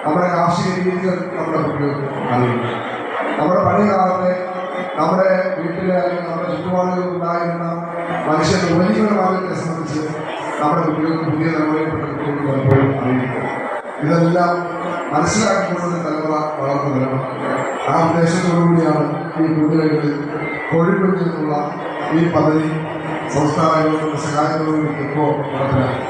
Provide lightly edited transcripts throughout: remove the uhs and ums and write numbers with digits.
നമ്മുടെ കാർഷിക രീതികൾ നമ്മുടെ കുട്ടികൾക്ക് അറിയും. നമ്മുടെ പഴയ കാലത്തെ നമ്മുടെ വീട്ടിലെ അല്ലെങ്കിൽ നമ്മുടെ ചുറ്റുപാടുകളിൽ ഉണ്ടായിരുന്ന മനുഷ്യന്റെ ഉപജീവനമാർഗത്തെ സംബന്ധിച്ച് നമ്മുടെ കുട്ടികൾക്ക് പുതിയ തലമുറയിൽപ്പെട്ട കുട്ടികൾക്ക് പലപ്പോഴും അറിയില്ല. ഇതെല്ലാം മനസ്സിലാക്കിക്കൊണ്ടുള്ള തലമുറ വളർന്നു വരണം. ആ ഉദ്ദേശത്തോടുകൂടിയാണ് ഈ കുട്ടികളിൽ കോഴിക്കോട്ടിൽ നിന്നുള്ള ഈ പദ്ധതി സംസ്ഥാന ഗവൺമെന്റ് സഹായത്തോടുകൂടി ഇപ്പോൾ നടപ്പിലാക്കി.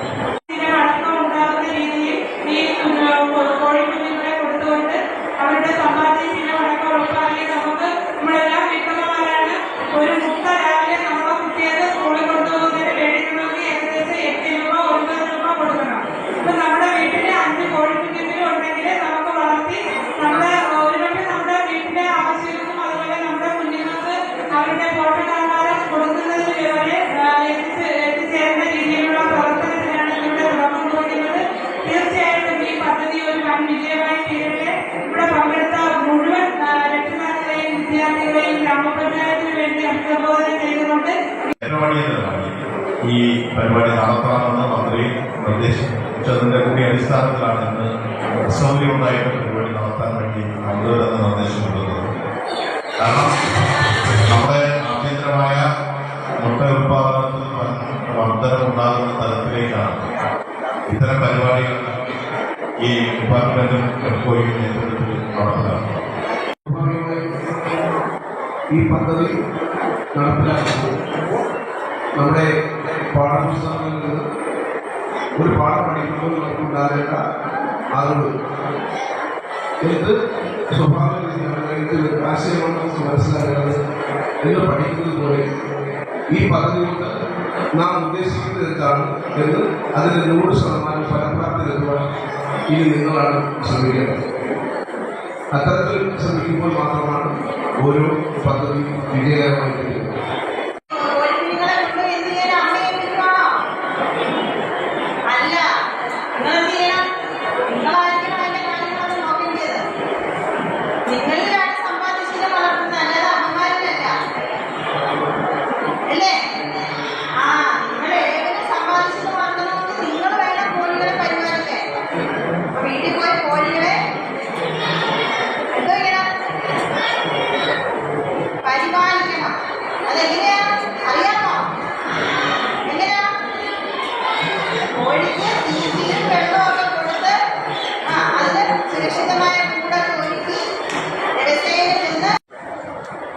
ഈ പരിപാടി നടത്തണമെന്ന് മന്ത്രി നിർദ്ദേശിച്ചതിന്റെ കൂടി അടിസ്ഥാനത്തിലാണ് ഇന്ന് അസൗകര്യമുണ്ടായിട്ട് പരിപാടി നടത്താൻ വേണ്ടി മന്ത്രി തന്നെ നിർദ്ദേശം കൊടുക്കുന്നത്. കാരണം നമ്മുടെ ആഭ്യന്തരമായ മുട്ട ഉത്പാദനത്തിൽ വർധനമുണ്ടാകുന്ന തലത്തിലേക്കാണ് ഇത്തരം പരിപാടികൾ ഈ ഡിപ്പാർട്ട്മെന്റും എപ്പോഴും നേതൃത്വത്തിൽ നടപ്പിലാക്കുന്നത്. ഈ പദ്ധതി നടപ്പിലാക്കുന്നത് നമ്മുടെ പാഠപുസ്തകങ്ങളിൽ നിന്ന് ഒരു പാഠം പഠിക്കുമ്പോൾ നമുക്കുണ്ടാകേണ്ട അറിവ് എന്ത് സ്വഭാവ രീതിയാണ്, എന്ത് ആശയമാണ് നമുക്ക് മനസ്സിലാക്കേണ്ടത് എന്ന് പഠിക്കുന്നത് പോലെ ഈ പദ്ധതി കൊണ്ട് നാം ഉദ്ദേശിക്കുന്നത് എന്താണ് എന്ന് അതിന് 100% ഫലപ്രാപ്തിയിലെത്തുവാൻ ഇനി നിങ്ങളാണ് ശ്രമിക്കേണ്ടത്. അത്തരത്തിൽ ശ്രമിക്കുമ്പോൾ മാത്രമാണ് ഓരോ പദ്ധതി വിജയകരമായി തീരുന്നത്.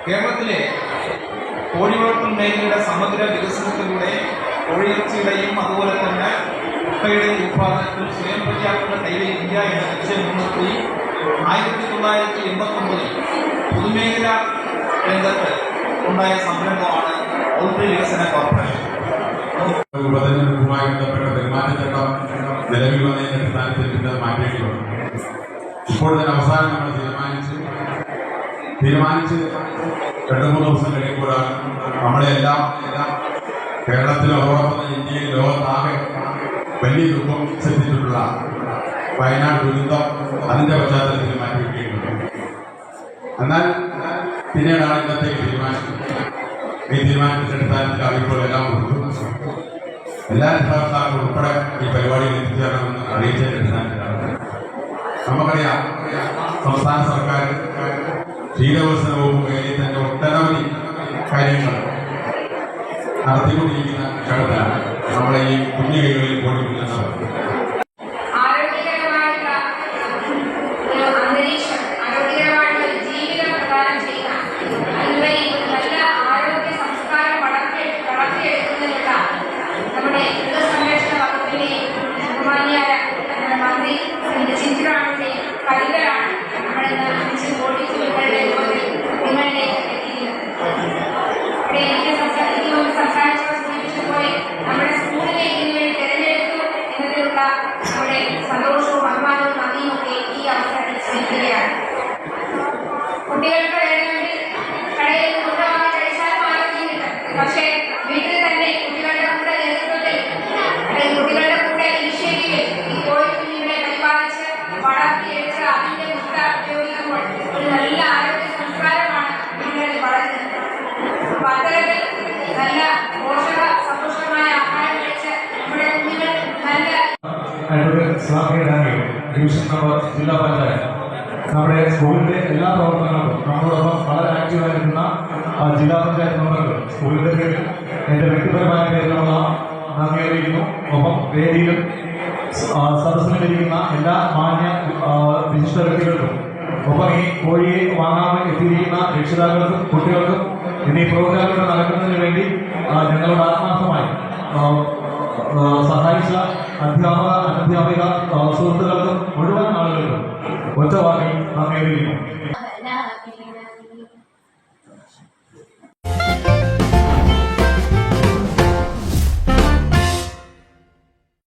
കേരളത്തിലെ കോഴി വളർത്തൽ മേഖലയുടെ സമഗ്ര വികസനത്തിലൂടെ കോഴിയിറച്ചിയുടെയും അതുപോലെ തന്നെ മുട്ടയുടെയും ഉത്പാദനത്തിൽ സ്വയം പര്യാപ്തത കൈവരിക്കുക എന്ന ലക്ഷ്യം മുൻനിർത്തി 1989 പൊതുമേഖല രംഗത്ത് ഉണ്ടായ സംരംഭമാണ് പൗൾട്രി വികസന കോർപ്പറേഷൻ. ഉപതെരഞ്ഞെടുപ്പുമായി ബന്ധപ്പെട്ട പെരുമാറ്റച്ചട്ടം നിലവിൽ വന്നതിന്റെ അടിസ്ഥാനത്തിൽ ഇത് മാറ്റേണ്ടി വന്നു. ഇപ്പോൾ തന്നെ അവസാനം നമ്മൾ തീരുമാനിച്ച് 2-3 ദിവസം കഴിയുമ്പോഴാണ് നമ്മളെല്ലാം കേരളത്തിലും അതോടൊപ്പം ഇന്ത്യയിൽ ലോകത്താകെ വലിയ ദുഃഖം ശ്രദ്ധിച്ചിട്ടുള്ള വയനാട് ദുരന്തം അതിന്റെ പശ്ചാത്തലത്തിൽ മാറ്റിവെക്കേണ്ടത്. എന്നാൽ പിന്നീടാണ് ഇന്നത്തേക്ക് തീരുമാനിച്ചത്. ഈ തീരുമാനത്തിന്റെ അടിസ്ഥാനത്തിൽ ഇപ്പോൾ എല്ലാം കൊടുത്തു. എല്ലാ വിഭാഗക്കാർക്കും ഉൾപ്പെടെ ഈ പരിപാടിയിൽ എത്തിച്ചേരണമെന്ന് അറിയിച്ചതിന്റെ അടിസ്ഥാനത്തിലാണ്. നമുക്കറിയാം, സംസ്ഥാന സർക്കാർ ക്ഷീരവികസന വകുപ്പ് മേഖലയിൽ തന്നെ ഒട്ടനവധി കാര്യങ്ങൾ നടത്തിക്കൊണ്ടിരിക്കുന്ന ഘട്ടത്തിലാണ് നമ്മളെ ഈ കുഞ്ഞു കൈകളിൽ പോയിട്ടുള്ളത്. കുട്ടികൾക്ക് വേണമെങ്കിൽ കടയിൽ മുട്ട വാങ്ങി കഴിച്ചാൽ മാറിയിട്ടുണ്ട്. പക്ഷേ വീട്ടിൽ തന്നെ കുട്ടികളുടെ കൂടെ നേതൃത്വത്തിൽ കുട്ടികളുടെ കൂടെ ഇനിഷ്യേറ്റീവിൽ ഈ കോഴിക്കുഞ്ഞുങ്ങളെ പരിപാലിച്ച് വളർത്തിയെടുത്ത് അതിന്റെ മുട്ട ഉപയോഗിക്കുമ്പോൾ ഒരു നല്ല ആരോഗ്യ സംസ്കാരമാണ് കുഞ്ഞുങ്ങളിൽ വളരുന്നത്. അപ്പൊ അത്തരത്തിൽ നല്ല പോഷക സമ്പുഷ്ടമായ ആഹാരം കഴിച്ച് നമ്മുടെ കുഞ്ഞുങ്ങൾ നല്ല ഡിവിഷൻ നമ്പർ ജില്ലാ പഞ്ചായത്ത് നമ്മുടെ സ്കൂളിന്റെ എല്ലാ പ്രവർത്തനങ്ങൾക്കും നമ്മളോടൊപ്പം വളരെ ആക്റ്റീവായിരിക്കുന്ന ജില്ലാ പഞ്ചായത്ത് മെമ്പറുകൾ സ്കൂളിന്റെ പേരിൽ എന്റെ വ്യക്തിപരമായ പേരിലുള്ള നന്ദി അറിയിക്കുന്നു. ഒപ്പം വേദിയിലും സദസ്സിലിരിക്കുന്ന എല്ലാ മാന്യ വിശിഷ്ട വ്യക്തികൾക്കും ഒപ്പം ഈ കോഴിയെ വാങ്ങാൻ എത്തിയിരിക്കുന്ന രക്ഷിതാക്കൾക്കും കുട്ടികൾക്കും എന്നീ പ്രോഗ്രാമുകൾ നടക്കുന്നതിന് വേണ്ടി ഞങ്ങളുടെ ആത്മാർത്ഥമായി സഹായിച്ച അധ്യാപക അനധ്യാപിക സുഹൃത്തുക്കൾക്കും മുഴുവൻ ആളുകൾക്കും ഒറ്റവാക്കി നന്ദി അറിയിക്കുന്നു.